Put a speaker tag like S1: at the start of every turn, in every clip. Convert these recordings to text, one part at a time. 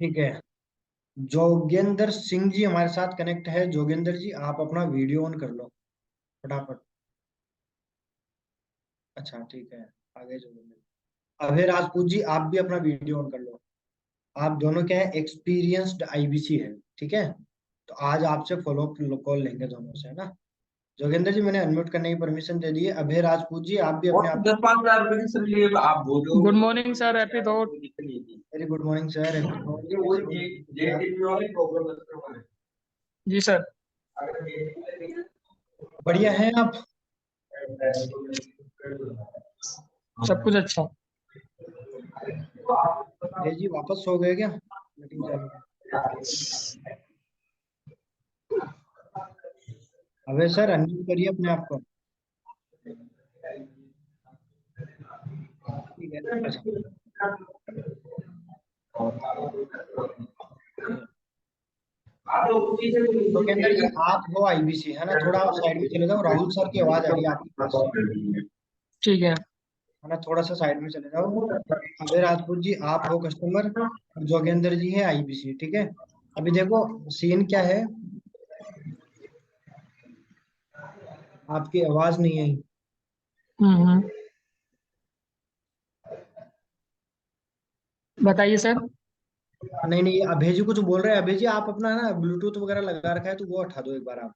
S1: ठीक है। जोगेंद्र सिंह जी हमारे साथ कनेक्ट है। जोगेंद्र जी आप अपना वीडियो ऑन कर लो फटाफट। अच्छा ठीक है। आगे जोगेंद्र। अभय राजपूत जी आप भी अपना वीडियो ऑन कर लो। आप दोनों क्या है, एक्सपीरियंस्ड आईबीसी है। ठीक है। तो आज आपसे फॉलो कॉल लेंगे दोनों से, है ना। जोगेंद्र जी मैंने अनम्यूट करने की परमिशन दे दी है। अभय राजपूत जी आप भी अपने आप।
S2: 10-5 हज़ार रुपए की सर लिए आप बोलो।
S3: Good morning sir, happy thought.
S1: Very good morning sir, happy
S2: ये
S1: थॉट।
S2: वो
S1: कैसे हो यार?
S2: जेटीवी वाले प्रॉब्लम है।
S3: जी सर।
S1: बढ़िया है आप?
S3: सब कुछ अच्छा।
S1: अभय जी वापस सो गए क्या? मीटिंग चालू है। अभय सर अनम्यूट करिए अपने आप को। ठीक है। अच्छा। जोगेंद्र जी आप हो आईबीसी, है ना। थोड़ा साइड में चले जाओ, राहुल सर की आवाज आ रही है आपके पास से,
S3: ठीक है।
S1: है ना। थोड़ा सा साइड में चले जाओ। अभय राजपूत जी आप हो कस्टमर और जोगेंद्र जी है आईबीसी। ठीक है। अभी देखो सीन क्या है, आपकी आवाज नहीं आई।
S3: हम्म। बताइए सर।
S1: नहीं नहीं, अभय जी कुछ बोल रहे हैं। अभय जी आप अपना ना ब्लूटूथ वगैरह लगा रखा है तो वो हटा दो एक बार आप।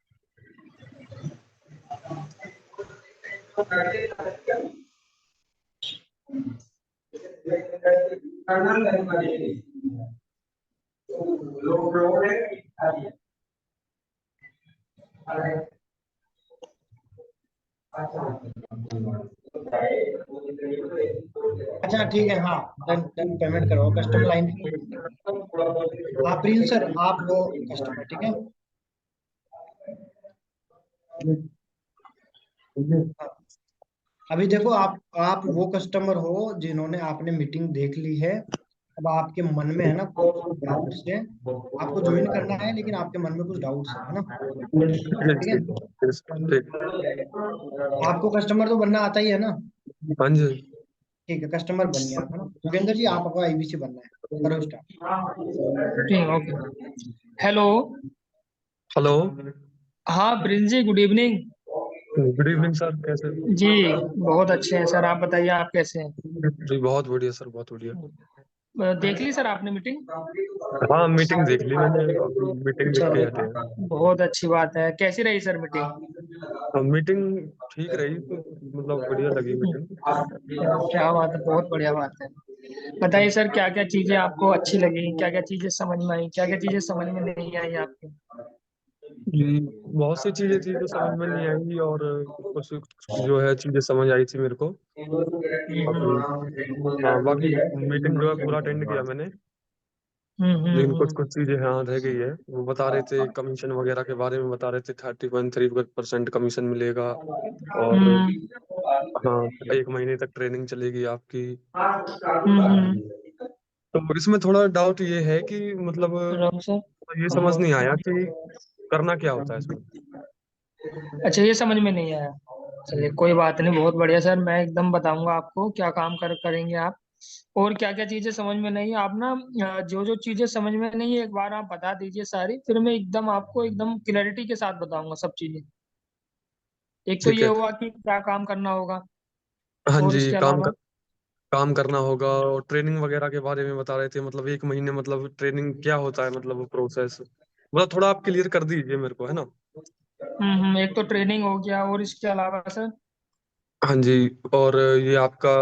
S1: अच्छा ठीक है, हाँ। डन डन, पेमेंट करो, कस्टमर लाइन पे वेट कर रहे हैं। आप प्रिंस सर आप हो कस्टमर, ठीक है। हाँ। अभी देखो आप वो कस्टमर हो जिन्होंने आपने मीटिंग देख ली है। अब आपके मन में है ना कुछ डाउट्स है। आपको ज्वाइन करना है लेकिन आपके मन में कुछ डाउट्स है ना। ठीक है। आपको कस्टमर तो बनना आता ही है ना।
S4: हाँ जी।
S1: ठीक है, कस्टमर बनिए आप, है ना। जोगेंद्र जी आपको आईबीसी बनना है। करो स्टार्ट।
S3: ठीक, ओके। हेलो।
S4: हेलो।
S3: हाँ Prince ji, good evening.
S4: Good evening sir, कैसे?
S3: जी बहुत अच्छे हैं सर, आप बताइए आप कैसे हैं?
S4: जी बहुत बढ़िया सर, बहुत बढ़िया।
S3: देख ली सर आपने मीटिंग?
S4: हाँ मीटिंग देख ली मैंने, अभी मीटिंग देख के
S3: चलिए,
S4: हटे हैं।
S3: बहुत अच्छी बात है। कैसी रही सर मीटिंग?
S4: मीटिंग ठीक रही तो मतलब बढ़िया लगी मीटिंग।
S3: क्या बात है, बहुत बढ़िया बात है। बताइए सर, क्या क्या चीजें आपको अच्छी लगी, क्या क्या चीजें समझ में आई, क्या क्या चीजें समझ में नहीं आई आपको?
S4: जी, बहुत सी चीजें थी जो समझ में नहीं आई और कुछ जो है चीजें समझ आई थी मेरे को। बाकी हाँ, बाकी मीटिंग जो है पूरा अटेंड किया मैंने। लेकिन कुछ कुछ चीजें हाँ रह गई है। वो बता रहे थे कमीशन वगैरह के बारे में, बता रहे थे 30.3% कमीशन मिलेगा। और हाँ, 1 महीने तक ट्रेनिंग चलेगी आपकी। तो इसमें थोड़ा डाउट ये है कि मतलब
S3: राम सर।
S4: ये समझ नहीं आया कि करना क्या होता है इसमें।
S3: अच्छा, ये समझ में नहीं आया। चलिए कोई बात नहीं, बहुत बढ़िया सर, मैं एकदम बताऊंगा आपको क्या काम करेंगे आप। और क्या क्या चीजें समझ में नहीं, आप ना जो जो चीजें समझ में नहीं है एक बार आप बता दीजिए सारी, फिर मैं एकदम आपको एकदम क्लैरिटी के साथ बताऊंगा सब चीजें। एक तो
S4: ठीक
S3: ये
S4: है।
S3: हुआ कि क्या काम करना होगा,
S4: हाँ
S3: और
S4: जी,
S3: इसके अलावा।
S4: काम करना होगा और ट्रेनिंग वगैरह के बारे में बता रहे थे। मतलब 1 महीने मतलब ट्रेनिंग क्या होता है, मतलब वो प्रोसेस मतलब थोड़ा आप क्लियर कर दीजिए मेरे को, है ना।
S3: एक तो ट्रेनिंग हो गया, और इसके अलावा सर।
S4: हाँ जी। और ये आपका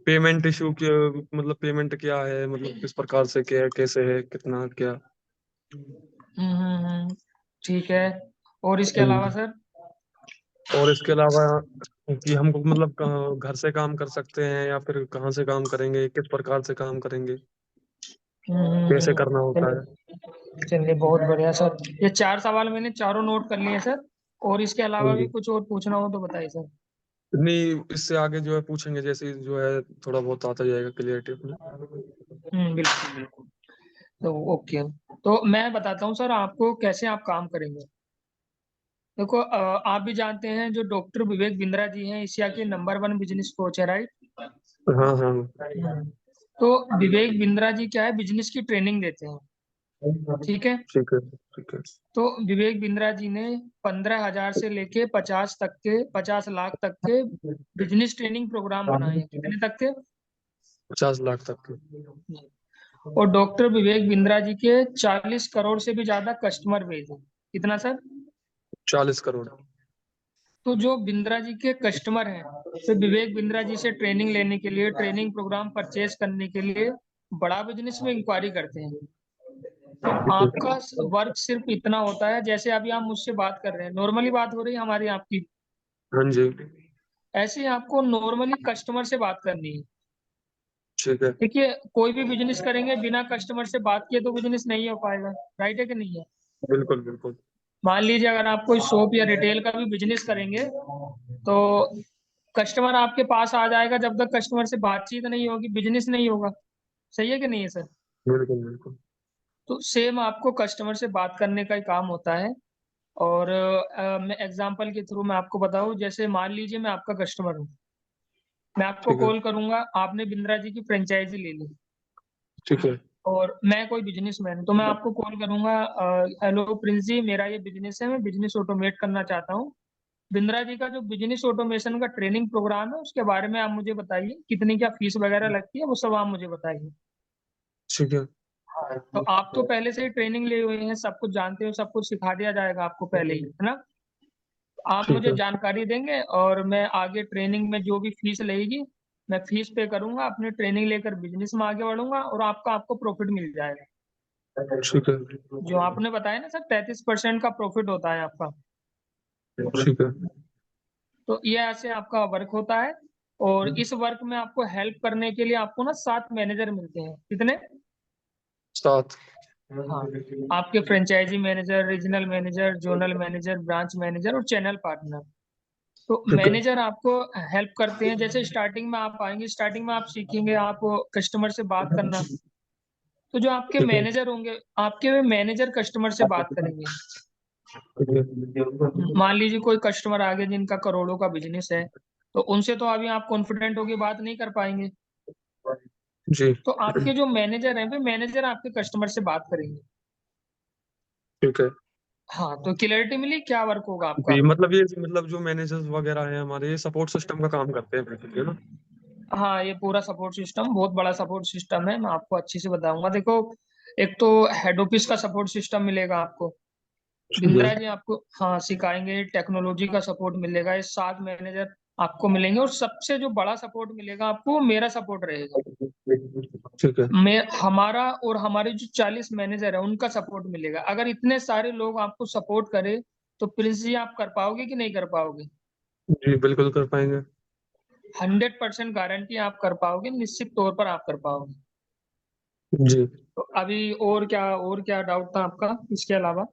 S4: पेमेंट इशू क्या, मतलब पेमेंट क्या है, मतलब किस प्रकार से क्या है, कैसे है, कितना क्या।
S3: ठीक है। और इसके अलावा
S4: हम्म।
S3: सर।
S4: और इसके अलावा कि हमको मतलब घर से काम कर सकते हैं या फिर कहाँ से काम करेंगे, किस प्रकार से काम करेंगे, कैसे करना होता है।
S3: चलिए बहुत बढ़िया सर। ये 4 सवाल मैंने चारों नोट कर लिए सर। और इसके
S4: हाँ
S3: अलावा भी
S4: जी।
S3: कुछ और पूछना हो तो बताइए सर।
S4: नहीं, इससे आगे जो है पूछेंगे जैसे जो है थोड़ा बहुत आता जाएगा क्लियरिटी अपने।
S3: बिल्कुल बिल्कुल। तो ओके। तो मैं बताता हूँ सर आपको कैसे आप काम करेंगे। देखो, आप भी जानते हैं जो डॉक्टर विवेक बिंद्रा जी हैं, एशिया के नंबर 1 बिजनेस कोच है, राइट?
S4: हाँ हाँ।
S3: तो विवेक बिंद्रा जी क्या है, बिजनेस की ट्रेनिंग देते हैं, ठीक है।
S4: ठीक है, ठीक है।
S3: तो विवेक बिंद्रा जी ने 15,000 से लेके 50 लाख तक के बिजनेस ट्रेनिंग प्रोग्राम बनाए हैं। कितने तक के?
S4: 50 लाख तक के।
S3: और डॉक्टर विवेक बिंद्रा जी के 40 करोड़ से भी ज्यादा कस्टमर बेस है। कितना सर?
S4: 40 करोड़।
S3: तो जो बिंद्रा जी के कस्टमर हैं, तो विवेक बिंद्रा जी से ट्रेनिंग लेने के लिए, ट्रेनिंग प्रोग्राम परचेज करने के लिए बड़ा बिजनेस में इंक्वायरी करते हैं। तो आपका वर्क सिर्फ इतना होता है, जैसे अभी आप मुझसे बात कर रहे हैं, नॉर्मली बात हो रही है हमारी आपकी,
S4: हाँ जी।
S3: ऐसे ही आपको नॉर्मली कस्टमर से बात करनी है।
S4: ठीक है।
S3: देखिए, कोई भी बिजनेस करेंगे बिना कस्टमर से बात किए तो बिजनेस नहीं हो पाएगा, राइट है कि नहीं है?
S4: बिल्कुल बिल्कुल।
S3: मान लीजिए अगर आप कोई शॉप या रिटेल का भी बिजनेस करेंगे, तो कस्टमर आपके पास आ जाएगा, जब तक कस्टमर से बातचीत नहीं होगी बिजनेस नहीं होगा। सही है कि नहीं है सर?
S4: बिल्कुल बिल्कुल।
S3: तो सेम आपको कस्टमर से बात करने का ही काम होता है। और मैं एग्जांपल के थ्रू मैं आपको बताऊं, जैसे मान लीजिए मैं आपका कस्टमर हूँ, मैं आपको
S4: ठीक है,
S3: कॉल करूंगा, आपने बिंद्रा जी की फ्रेंचाइजी ले ली,
S4: ठीक है।
S3: और मैं कोई बिजनेसमैन हूं, तो मैं आपको कॉल करूंगा, हेलो प्रिंस जी, मेरा ये बिजनेस है, मैं बिजनेस ऑटोमेट करना चाहता हूँ। बिंद्रा जी का जो बिजनेस ऑटोमेशन का ट्रेनिंग प्रोग्राम है, उसके बारे में आप मुझे बताइए, कितनी क्या फीस वगैरह लगती है, वो सब आप मुझे बताइए।
S4: ठीक है।
S3: तो आप तो पहले से ही ट्रेनिंग लिए हुए हैं, सब कुछ जानते हो, सब कुछ सिखा दिया जाएगा आपको पहले ही, है ना? आप
S4: ठीक
S3: मुझे
S4: है।
S3: जानकारी देंगे और मैं आगे ट्रेनिंग में जो भी फीस लगेगी, मैं फीस पे करूंगा, अपनी ट्रेनिंग लेकर बिजनेस में आगे बढ़ूंगा, और आपको प्रॉफिट मिल जाएगा।
S4: ठीक है।
S3: जो आपने बताया ना सर, 33% का प्रॉफिट होता है आपका।
S4: ठीक है।
S3: तो ये ऐसे आपका वर्क होता है। और इस वर्क में आपको हेल्प करने के लिए आपको ना 7 मैनेजर मिलते हैं। कितने?
S4: 7।
S3: हाँ, आपके franchisee manager, regional manager, zonal manager, branch manager और चैनल पार्टनर। तो
S4: ठीक है।
S3: मैनेजर आपको हेल्प करते हैं। जैसे स्टार्टिंग में आप आएंगे, स्टार्टिंग में आप सीखेंगे आप कस्टमर से बात करना। तो जो आपके
S4: ठीक है।
S3: मैनेजर होंगे, आपके मैनेजर कस्टमर से बात करेंगे।
S4: ठीक है।
S3: मान लीजिए कोई कस्टमर आ गया जिनका करोड़ों का बिजनेस है, तो उनसे तो अभी आप कॉन्फिडेंट होकर बात नहीं कर पाएंगे।
S4: जी।
S3: तो आपके जो मैनेजर हैं, वे मैनेजर आपके कस्टमर से बात करेंगे।
S4: ठीक है।
S3: हाँ, तो क्लियरिटी मिली क्या वर्क होगा आपका?
S4: जी, मतलब ये मतलब जो मैनेजर्स वगैरह हैं हमारे, ये सपोर्ट सिस्टम का काम करते हैं बेसिकली, है ना?
S3: हाँ, ये पूरा सपोर्ट सिस्टम बहुत बड़ा सपोर्ट सिस्टम है, मैं आपको अच्छे से बताऊंगा। देखो, एक तो हेड ऑफिस का सपोर्ट सिस्टम मिलेगा आपको,
S4: ठीक है।
S3: बिंद्रा जी आपको हाँ सिखाएंगे, टेक्नोलॉजी का सपोर्ट मिलेगा, ये 7 मैनेजर आपको मिलेंगे, और सबसे जो बड़ा सपोर्ट मिलेगा आपको, वो मेरा सपोर्ट रहेगा।
S4: ठीक है।
S3: मैं हमारा और हमारे जो 40 मैनेजर है उनका सपोर्ट मिलेगा। अगर इतने सारे लोग आपको सपोर्ट करें, तो प्रिंस जी आप कर पाओगे कि नहीं कर पाओगे?
S4: जी, बिल्कुल कर पाएंगे।
S3: 100% गारंटी आप कर पाओगे, निश्चित तौर पर आप कर पाओगे।
S4: जी।
S3: तो अभी और क्या डाउट था आपका इसके अलावा?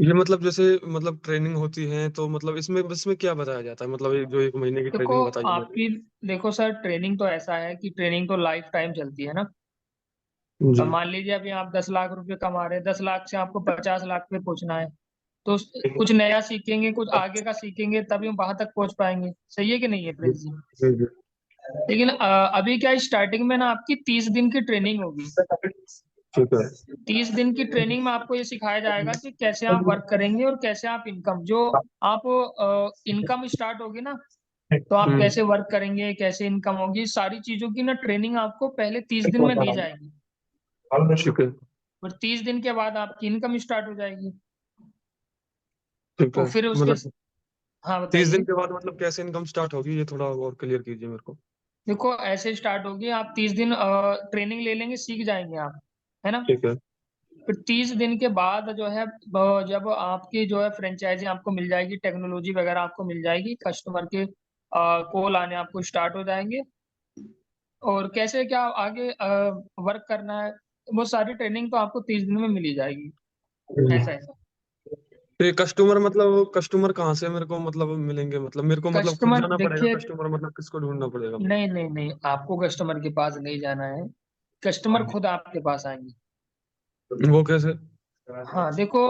S4: ये मतलब जैसे मतलब ट्रेनिंग होती है तो मतलब इसमें क्या बताया जाता है, मतलब जो 1 महीने की
S3: देखो
S4: ट्रेनिंग बताई मैंने।
S3: आपकी, देखो सर, ट्रेनिंग तो ऐसा है कि ट्रेनिंग तो लाइफ टाइम चलती है ना।
S4: जी।
S3: अब मान लीजिए अभी आप 10 लाख रुपए कमा रहे हैं, 10 लाख से आपको 50 लाख पे पहुंचना है, तो कुछ नया सीखेंगे, कुछ आगे का सीखेंगे, तभी हम वहां तक पहुंच पाएंगे। सही है कि नहीं है
S4: जी।
S3: प्रिंस जी?
S4: जी। जी।
S3: लेकिन अभी क्या, स्टार्टिंग में ना आपकी 30 दिन की ट्रेनिंग होगी।
S4: ठीक है।
S3: 30 दिन की ट्रेनिंग में आपको ये सिखाया जाएगा कि कैसे आप वर्क करेंगे, और कैसे आप इनकम, जो आप इनकम स्टार्ट होगी ना, तो आप
S4: हम्म।
S3: कैसे वर्क करेंगे, कैसे इनकम होगी, सारी चीजों की ना ट्रेनिंग आपको पहले 30 दिन में दी जाएगी।
S4: ठीक है।
S3: और 30 दिन के बाद आपकी इनकम स्टार्ट हो जाएगी।
S4: ठीक है।
S3: और फिर उसके,
S4: मतलब
S3: हाँ
S4: 30 दिन
S3: बताइए।
S4: के बाद मतलब कैसे इनकम स्टार्ट होगी, ये थोड़ा और क्लियर कीजिए मेरे को।
S3: देखो ऐसे स्टार्ट होगी, आप 30 दिन ट्रेनिंग ले लेंगे, सीख जाएंगे आप, है ना?
S4: ठीक है।
S3: फिर 30 दिन के बाद जो है, जब आपकी जो है फ्रेंचाइजी आपको मिल जाएगी, टेक्नोलॉजी वगैरह आपको मिल जाएगी, कस्टमर के कॉल आने आपको स्टार्ट हो जाएंगे, और कैसे क्या आगे वर्क करना है, वो सारी ट्रेनिंग तो आपको 30 दिन में मिल ही जाएगी। ऐसा ऐसा
S4: तो ये कस्टमर कहाँ से मेरे को मतलब मिलेंगे, मतलब मेरे को मतलब खुद
S3: कस्टमर
S4: जाना पड़ेगा
S3: देखिए,
S4: कस्टमर, मतलब किसको ढूंढना पड़ेगा?
S3: नहीं नहीं नहीं, आपको कस्टमर के पास नहीं जाना है, कस्टमर खुद आपके पास आएंगे।
S4: वो कैसे?
S3: हाँ देखो,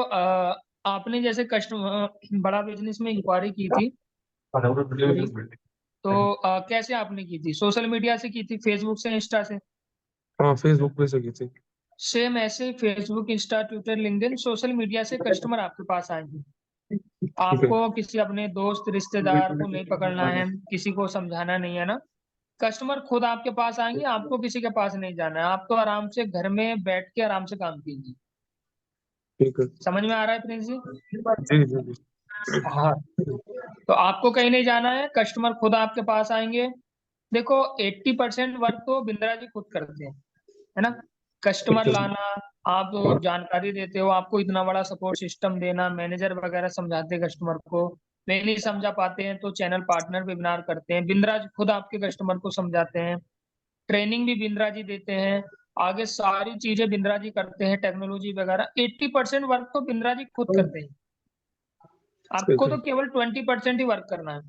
S3: आपने जैसे कस्टमर बड़ा बिजनेस में इंक्वायरी की थी मेरी, तो कैसे आपने की थी? सोशल मीडिया से की थी, फेसबुक से, इंस्टा से?
S4: हाँ फेसबुक पे से की थी।
S3: सेम ऐसे Facebook, Insta, Twitter, LinkedIn, social media से कस्टमर आपके पास आएंगे।
S4: ठीक है।
S3: आपको किसी अपने दोस्त रिश्तेदार को नहीं पकड़ना है, किसी को समझाना नहीं है ना। कस्टमर खुद आपके पास आएंगे, आपको किसी के पास नहीं जाना है। आप तो आराम से घर में बैठ के आराम से काम कीजिए।
S4: ठीक है।
S3: समझ में आ रहा है प्रिंस जी?
S4: जी जी जी।
S3: हाँ, तो आपको कहीं नहीं जाना है, कस्टमर खुद आपके पास आएंगे। देखो 80% वर्क तो बिंद्रा जी खुद करते हैं, है ना। कस्टमर
S4: ठीक है।
S3: लाना, आप जानकारी देते हो, आपको इतना बड़ा सपोर्ट सिस्टम देना, मैनेजर वगैरह समझाते हैं कस्टमर को। वे नहीं समझा पाते हैं तो चैनल पार्टनर वेबिनार करते हैं, बिंद्रा जी खुद आपके कस्टमर को समझाते हैं। ट्रेनिंग भी बिंद्रा जी देते हैं। आगे सारी चीजें बिंद्रा जी करते हैं, टेक्नोलॉजी वगैरह 80% वर्क तो बिंद्रा जी खुद करते हैं।
S4: ठीक
S3: आपको
S4: है।
S3: तो केवल 20% ही वर्क करना है।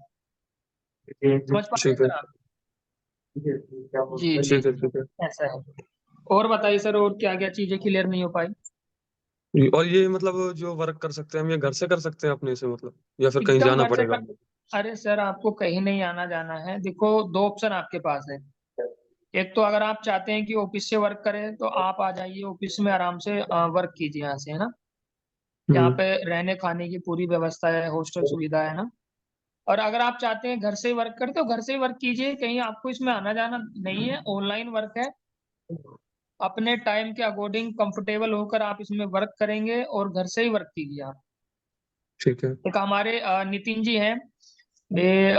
S3: समझ पा रहे हैं
S4: ठीक है।
S3: सर आप? जी जी,
S4: ठीक है। ठीक है।
S3: ऐसा है। और बताइए सर, और क्या क्या चीजें क्लियर नहीं हो पाई?
S4: और ये मतलब जो वर्क कर सकते हैं हम, ये घर से कर सकते हैं अपने से मतलब, या फिर कहीं
S3: एकदम
S4: जाना
S3: घर से
S4: पड़ेगा?
S3: अरे सर, आपको कहीं नहीं आना जाना है। देखो, दो ऑप्शन आपके पास है। एक तो अगर आप चाहते हैं कि ऑफिस से वर्क करें तो आप आ जाइए ऑफिस में, आराम से वर्क कीजिए यहाँ से, है ना। यहाँ
S4: हम्म।
S3: पे रहने खाने की पूरी व्यवस्था है, हॉस्टल सुविधा है ना। और अगर आप चाहते हैं घर से ही वर्क करें तो घर से ही वर्क कीजिए, कहीं आपको इसमें आना जाना नहीं है, ऑनलाइन वर्क है। अपने टाइम के अकॉर्डिंग कंफर्टेबल होकर आप इसमें वर्क करेंगे और घर से ही वर्क कीजिए आप।
S4: ठीक है।
S3: एक हमारे नितिन जी हैं, वे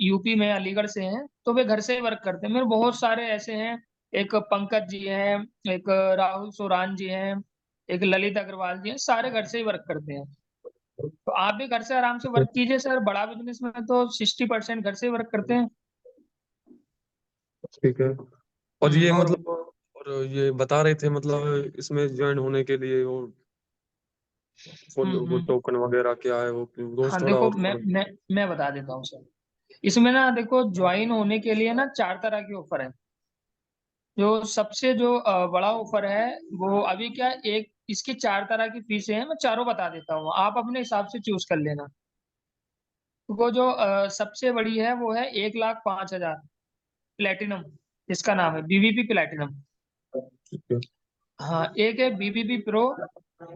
S3: यूपी में अलीगढ़ से हैं, तो वे घर से ही वर्क करते हैं। मेरे बहुत सारे ऐसे हैं, एक पंकज जी हैं, एक राहुल सोरान जी हैं, एक ललित अग्रवाल जी हैं, सारे घर से ही वर्क करते हैं। तो आप भी घर से आराम से वर्क कीजिए सर, बड़ा बिजनेस में तो 60% घर से ही वर्क करते हैं।
S4: ठीक है। और ये
S3: और
S4: मतलब, और ये बता रहे थे मतलब इसमें ज्वाइन होने के लिए वो
S3: हम्म।
S4: टोकन वगैरह क्या है, वो दोस्त
S3: हाँ
S4: थोड़ा
S3: देखो,
S4: और
S3: मैं बता देता हूँ सर। इसमें ना देखो, ज्वाइन होने के लिए ना 4 तरह के ऑफर है। जो सबसे जो बड़ा ऑफर है, वो अभी क्या, एक इसकी 4 तरह की फीसें हैं, मैं चारों बता देता हूँ, आप अपने हिसाब से चूज कर लेना। वो जो सबसे बड़ी है वो है 1,05,000 प्लेटिनम, इसका नाम है बीबीपी प्लेटिनम।
S4: ठीक है।
S3: हाँ, एक है बीबीपी प्रो,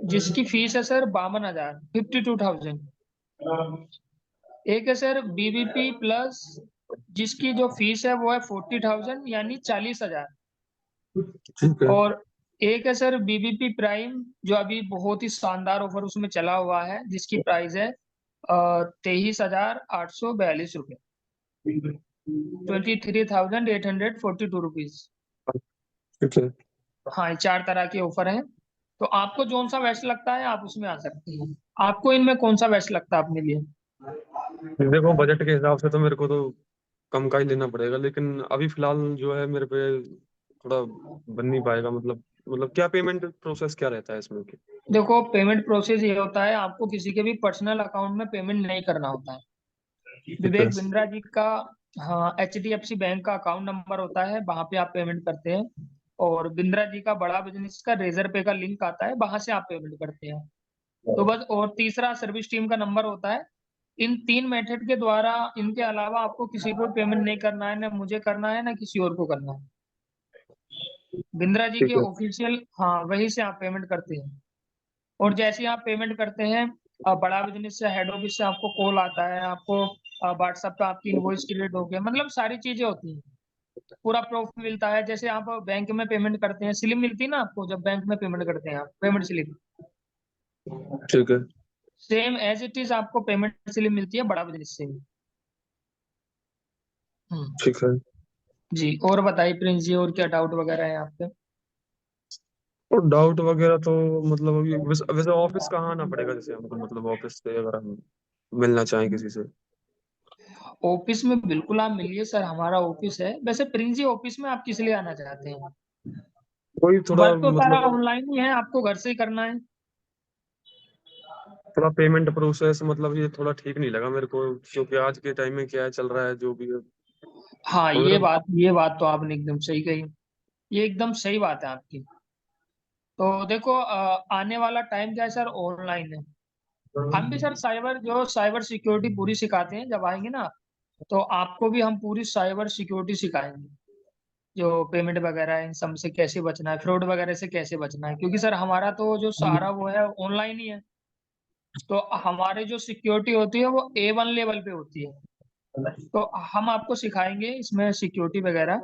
S3: जिसकी फीस है सर 52,000, 52,000। एक है सर बीबीपी प्लस, जिसकी जो फीस है वो है 40,000, यानी 40,000।
S4: ठीक है।
S3: और एक है सर बीबीपी प्राइम, जो अभी बहुत ही शानदार ऑफर उसमें चला हुआ है, जिसकी प्राइस है 23,842 रुपये, 23,842 रुपीज।
S4: ठीक है।
S3: हाँ, ये 4 तरह के ऑफर हैं। तो आपको कौन सा बेस्ट लगता है, आप उसमें आ सकते हैं। आपको इनमें कौन सा बेस्ट लगता है अपने लिए?
S4: देखो बजट के हिसाब से तो मेरे को तो कम का ही लेना पड़ेगा, लेकिन अभी फिलहाल जो है मेरे पे थोड़ा बन नहीं पाएगा मतलब क्या पेमेंट प्रोसेस क्या रहता है इसमें की?
S3: देखो, पेमेंट प्रोसेस ये होता है, आपको किसी के भी पर्सनल अकाउंट में पेमेंट नहीं करना होता है।
S4: ठीक है।
S3: विवेक बिंद्रा जी का, हाँ, HDFC बैंक का अकाउंट नंबर होता है, वहां पे आप पेमेंट करते हैं। और बिंद्रा जी का बड़ा बिजनेस का रेजर पे का लिंक आता है, वहां से आप पेमेंट करते हैं। तो बस, और तीसरा सर्विस टीम का नंबर होता है। इन 3 मेथड के द्वारा, इनके अलावा आपको किसी को पेमेंट नहीं करना है, ना मुझे करना है, ना किसी और को करना है। बिंद्रा जी के
S4: ठीक है।
S3: ऑफिशियल, हाँ, वहीं से आप पेमेंट करते हैं। और जैसे ही आप पेमेंट करते हैं, बड़ा बिजनेस से, हेड ऑफिस से आपको कॉल आता है, आपको व्हाट्सएप पे आपकी इनवॉइस क्रिएट हो गया, मतलब सारी चीजें होती हैं। पूरा प्रूफ मिलता है, जैसे आप बैंक में पेमेंट करते हैं, स्लिप मिलती है ना आपको, जब बैंक में पेमेंट करते हैं आप, पेमेंट स्लिप,
S4: ठीक है।
S3: सेम एज इट इज आपको पेमेंट स्लिप मिलती है बड़ा बिजनेस से भी। हम्म।
S4: ठीक है।
S3: जी, और बताइए प्रिंस जी, और क्या डाउट वगैरह है आपके?
S4: और डाउट वगैरह तो मतलब अभी वैसे ऑफिस कहाँ आना पड़ेगा, जैसे हमको मतलब ऑफिस से अगर हम मिलना चाहें किसी से?
S3: ऑफिस में बिल्कुल आप मिलिए सर, हमारा ऑफिस है। वैसे प्रिंस जी, ऑफिस में आप किस लिए आना चाहते हैं?
S4: कोई थोड़ा
S3: वर्क तो सारा
S4: मतलब
S3: ऑनलाइन ही है, आपको घर से ही करना है।
S4: थोड़ा पेमेंट प्रोसेस मतलब ये थोड़ा ठीक नहीं लगा मेरे को, क्योंकि आज के टाइम में क्या चल रहा है जो भी है।
S3: हाँ,
S4: और मेरा
S3: ये बात तो आपने एकदम सही कही। ये एकदम सही बात है आपकी। तो देखो, आने वाला टाइम क्या है सर, ऑनलाइन है। हम भी सर साइबर सिक्योरिटी पूरी सिखाते हैं, जब आएंगे ना तो आपको भी हम पूरी साइबर सिक्योरिटी सिखाएंगे। जो पेमेंट वगैरह है इन सब से कैसे बचना है, फ्रॉड वगैरह से कैसे बचना है, क्योंकि सर हमारा तो जो सारा वो है ऑनलाइन ही है। तो हमारे जो सिक्योरिटी होती है वो A1 लेवल पे होती है। तो हम आपको सिखाएंगे इसमें सिक्योरिटी वगैरह।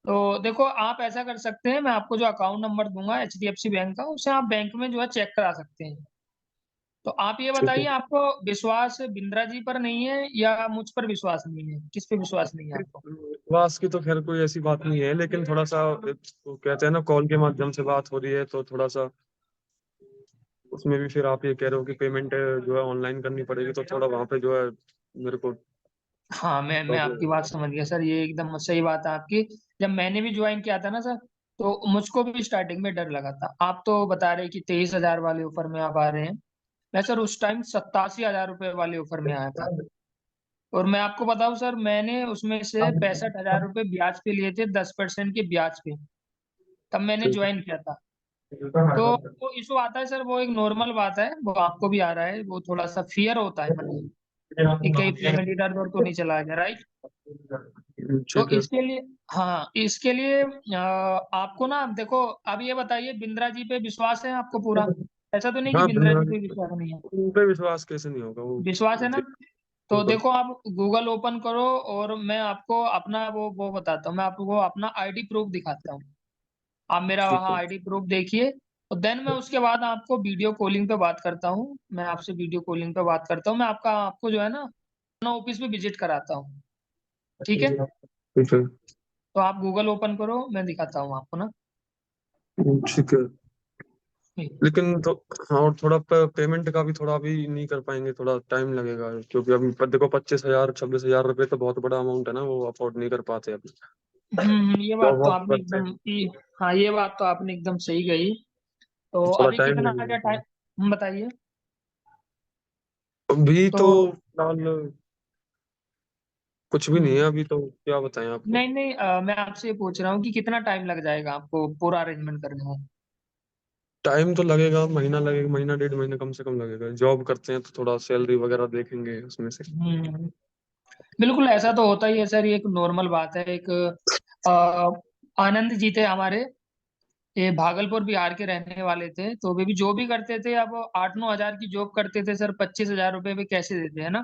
S3: तो देखो आप ऐसा कर सकते हैं, मैं आपको जो अकाउंट नंबर दूंगा HDFC बैंक का, उसे आप बैंक में जो है चेक करा सकते हैं। तो आप ये
S4: ठीक
S3: बताइए,
S4: है।
S3: आपको विश्वास बिंद्रा जी पर नहीं है या मुझ पर विश्वास नहीं है, किस पे विश्वास नहीं है आपको?
S4: विश्वास की तो खैर कोई ऐसी बात नहीं है, लेकिन थोड़ा सा वो कहते हैं ना, कॉल के माध्यम से बात हो रही है तो थोड़ा सा उसमें भी फिर आप ये कह रहे हो कि पेमेंट जो है ऑनलाइन करनी पड़ेगी, तो थोड़ा वहां पे जो है मेरे को
S3: हाँ, मैं आपकी
S4: प्रॉब्लम।
S3: बात समझ गया सर, ये एकदम सही बात है आपकी। जब मैंने भी ज्वाइन किया था ना सर, तो मुझको भी स्टार्टिंग में डर लगा था। आप तो बता रहे कि 23,000 वाले ऑफर में आप आ रहे हैं। मैं सर उस टाइम 87,000 रुपए वाले ऑफर में आया था। और मैं आपको बताऊं सर, मैंने उसमें से 65,000 रुपए ब्याज पे लिए थे, 10% के ब्याज पे। तब मैंने
S4: ठीक
S3: ज्वाइन किया था। तो वो इशू आता है सर, वो एक नॉर्मल बात है, वो आपको भी आ रहा है, वो थोड़ा सा फियर होता है मन में कि कहीं पेमेंट इधर उधर तो नहीं चला गया, राइट? तो
S4: ठीक है।
S3: इसके लिए, हाँ इसके लिए आपको ना देखो, अब ये बताइए, बिंद्रा जी पे विश्वास है आपको पूरा? ऐसा तो नहीं कि
S4: हाँ,
S3: बिंद्रा जी पे विश्वास नहीं है?
S4: उन पे विश्वास कैसे नहीं होगा वो।
S3: विश्वास है ना? तो
S4: बिल्कुल।
S3: देखो आप गूगल ओपन करो, और मैं आपको अपना वो बताता हूँ, मैं आपको अपना आईडी प्रूफ दिखाता हूँ। आप मेरा
S4: ठीक
S3: वहाँ
S4: है।
S3: आईडी प्रूफ देखिए। तो देन मैं उसके बाद आपको वीडियो कॉलिंग पे बात करता हूँ, मैं आपसे वीडियो कॉलिंग पे बात करता हूँ, मैं आपको जो है ना अपना ऑफिस में विजिट कराता हूँ। ठीक है?
S4: ठीक है।
S3: तो आप गूगल ओपन करो, मैं दिखाता हूँ आपको ना।
S4: ठीक है। लेकिन तो हाँ, और थोड़ा पेमेंट का भी थोड़ा भी नहीं कर पाएंगे, थोड़ा टाइम लगेगा, क्योंकि अभी देखो 25,000 26,000 रुपये तो बहुत बड़ा अमाउंट है ना, वो अफोर्ड नहीं कर पाते अभी।
S3: ये
S4: तो
S3: बात तो
S4: बहुत
S3: आपने
S4: करते
S3: एकदम
S4: हैं,
S3: हाँ, ये बात तो आपने एकदम सही कही। तो
S4: थोड़ा
S3: अभी
S4: टाइम
S3: कितना आ गया
S4: लगेगा।
S3: टाइम, बताइए।
S4: अभी
S3: तो
S4: तो फिलहाल कुछ भी नहीं है,
S3: हम्म,
S4: अभी तो क्या बताएं आपको।
S3: नहीं नहीं, मैं आपसे ये पूछ रहा हूँ कि कितना टाइम लग जाएगा आपको पूरा अरेंजमेंट करने में?
S4: टाइम तो लगेगा, महीना लगेगा, महीना 1.5 महीना कम से कम लगेगा। जॉब करते हैं तो थोड़ा सैलरी वगैरह देखेंगे उसमें से।
S3: हम्म, बिल्कुल ऐसा तो होता ही है सर, ये एक नॉर्मल बात है। एक आनंद जी थे हमारे, ये भागलपुर बिहार के रहने वाले थे, तो वे भी जो भी करते थे, अब 8-9 हजार की जॉब करते थे सर, 25,000 रुपये भी कैसे देते हैं ना।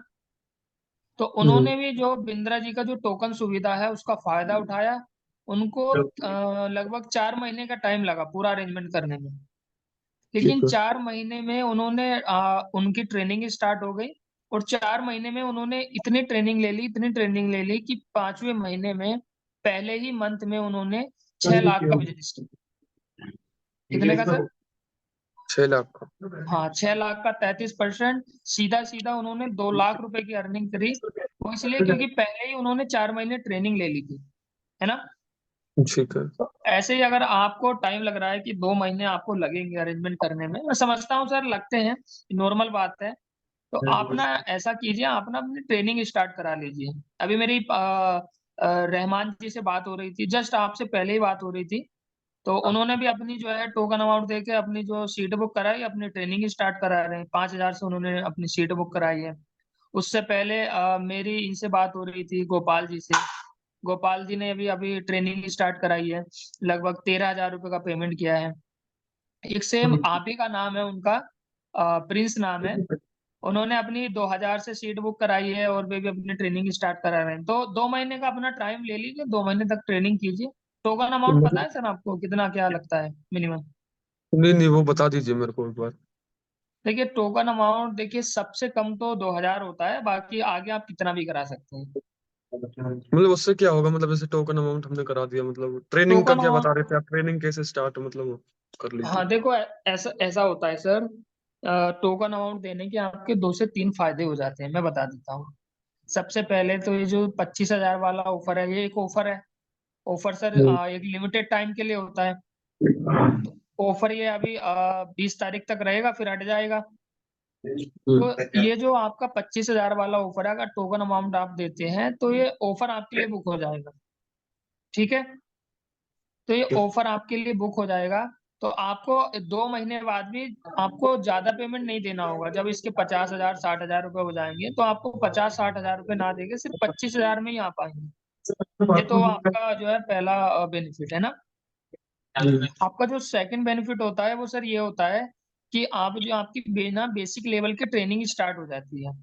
S3: तो
S4: हम्म।
S3: उन्होंने भी जो बिंद्रा जी का जो टोकन सुविधा है उसका फायदा उठाया। उनको लगभग 4 महीने का टाइम लगा पूरा अरेंजमेंट करने में।
S4: ठीक
S3: लेकिन
S4: है।
S3: 4 महीने में उन्होंने उनकी ट्रेनिंग स्टार्ट हो गई। और 4 महीने में उन्होंने इतनी ट्रेनिंग ले ली, इतनी ट्रेनिंग ले ली कि 5वें महीने में, पहले ही मंथ में उन्होंने 6 लाख का बिजनेस किया। कितने का सर?
S4: 6 लाख का।
S3: हाँ, 6 लाख का 33%। सीधा सीधा उन्होंने 2 लाख रुपए की अर्निंग करी। वो इसलिए क्योंकि पहले ही उन्होंने 4 महीने ट्रेनिंग ले ली थी, है ना?
S4: ठीक है।
S3: तो ऐसे ही अगर आपको टाइम लग रहा है कि 2 महीने आपको लगेंगे अरेंजमेंट करने में, मैं समझता हूँ सर, लगते हैं, नॉर्मल बात है। तो आप ना ऐसा कीजिए, आप ना अपनी ट्रेनिंग स्टार्ट करा लीजिए। अभी मेरी रहमान जी से बात हो रही थी, जस्ट आपसे पहले ही बात हो रही थी। तो उन्होंने भी अपनी जो है टोकन अमाउंट देके अपनी जो सीट बुक कराई, अपनी ट्रेनिंग स्टार्ट करा रहे हैं, 5,000 से उन्होंने अपनी सीट बुक कराई है। उससे पहले मेरी इनसे बात हो रही थी गोपाल जी से। गोपाल जी ने अभी अभी ट्रेनिंग स्टार्ट कराई है, लगभग 13,000 रुपये का पेमेंट किया है। एक सेम आप ही का नाम है उनका, प्रिंस नाम है। उन्होंने अपनी 2,000 से सीट बुक कराई है, और वे भी अपनी ट्रेनिंग स्टार्ट करा रहे हैं। तो 2 महीने का अपना टाइम ले लीजिए, 2 महीने तक ट्रेनिंग कीजिए। टोकन अमाउंट पता है सर आपको कितना क्या लगता है मिनिमम?
S4: नहीं नहीं, वो बता दीजिए मेरे को एक बार।
S3: देखिए टोकन अमाउंट, देखिए सबसे कम तो 2,000 होता है, बाकी आगे आप कितना भी करा सकते हैं।
S4: मतलब उससे क्या होगा, मतलब जैसे टोकन अमाउंट हमने करा दिया, मतलब ट्रेनिंग का
S3: टोकन
S4: क्या बता
S3: अमाउंट,
S4: रहे थे आप, ट्रेनिंग कैसे स्टार्ट मतलब कर
S3: हाँ
S4: लीजिए।
S3: देखो, ऐसा ऐसा होता है सर। टोकन अमाउंट देने के आपके 2 से 3 फायदे हो जाते हैं, मैं बता देता हूँ। सबसे पहले तो ये जो 25,000 वाला ऑफर है, ये एक ऑफर है। ऑफर सर
S4: हम्म।
S3: एक लिमिटेड टाइम के लिए होता है। तो ऑफर ये अभी 20 तारीख तक रहेगा, फिर हट जाएगा। तो ये जो आपका 25,000 वाला ऑफर है, अगर टोकन अमाउंट आप देते हैं तो ये ऑफर आपके लिए बुक हो जाएगा। ठीक है? तो ये ऑफर आपके लिए बुक हो जाएगा। तो आपको 2 महीने बाद भी आपको ज्यादा पेमेंट नहीं देना होगा। जब इसके 50,000 60,000 रुपये हो जाएंगे, तो आपको 50-60 हजार रुपये ना देके सिर्फ 25,000 में ही आ पाएंगे। ये तो आपका जो है पहला बेनिफिट है ना। आपका जो सेकंड बेनिफिट होता है वो सर ये होता है कि आप जो आपकी बिना बेसिक लेवल की ट्रेनिंग स्टार्ट हो जाती है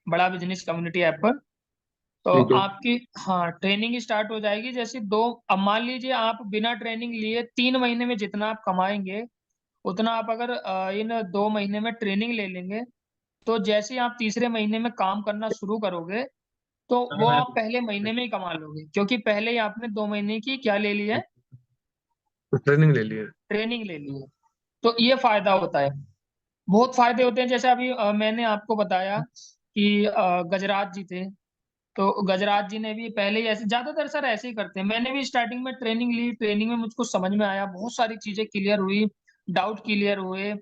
S3: बड़ा बिजनेस कम्युनिटी ऐप पर। तो
S4: ठीक है।
S3: आपकी हाँ ट्रेनिंग स्टार्ट हो जाएगी। जैसे अब मान लीजिए आप बिना ट्रेनिंग लिए 3 महीने में जितना आप कमाएंगे उतना आप अगर इन 2 महीने में ट्रेनिंग ले लेंगे तो जैसे ही आप तीसरे महीने में काम करना शुरू करोगे तो वो आप पहले महीने में ही कमा लोगे, क्योंकि पहले ही आपने 2 महीने की क्या ले ली है,
S4: ट्रेनिंग ले लिए।
S3: ट्रेनिंग ले ली है। तो ये फायदा होता है, बहुत फायदे होते हैं। जैसे अभी मैंने आपको बताया कि गजराज जी थे, तो गजराज जी ने भी पहले ही ऐसे, ज्यादातर सर ऐसे ही करते हैं। मैंने भी स्टार्टिंग में ट्रेनिंग ली, ट्रेनिंग में मुझको समझ में आया, बहुत सारी चीजें क्लियर हुई, डाउट क्लियर हुए।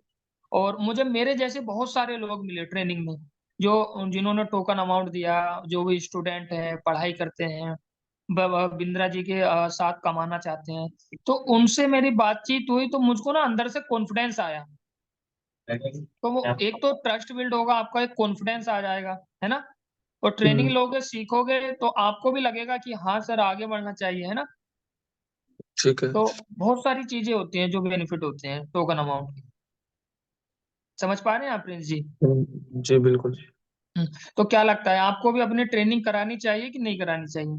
S3: और मुझे मेरे जैसे बहुत सारे लोग मिले ट्रेनिंग में जो जिन्होंने टोकन अमाउंट दिया, जो भी स्टूडेंट हैं पढ़ाई करते हैं बिंद्रा जी के साथ कमाना चाहते हैं। तो उनसे मेरी बातचीत हुई तो मुझको ना अंदर से कॉन्फिडेंस आया। तो वो एक तो ट्रस्ट बिल्ड होगा, आपका एक कॉन्फिडेंस आ जाएगा, है ना। और ट्रेनिंग लोगे सीखोगे तो आपको भी लगेगा कि हाँ सर आगे बढ़ना चाहिए, है ना।
S4: ठीक है।
S3: तो बहुत सारी चीजें होती हैं जो बेनिफिट होते हैं टोकन अमाउंट के। समझ पा रहे हैं आप प्रिंस जी।
S4: जी बिल्कुल।
S3: हम्म, तो क्या लगता है आपको भी अपनी ट्रेनिंग करानी चाहिए कि नहीं करानी चाहिए।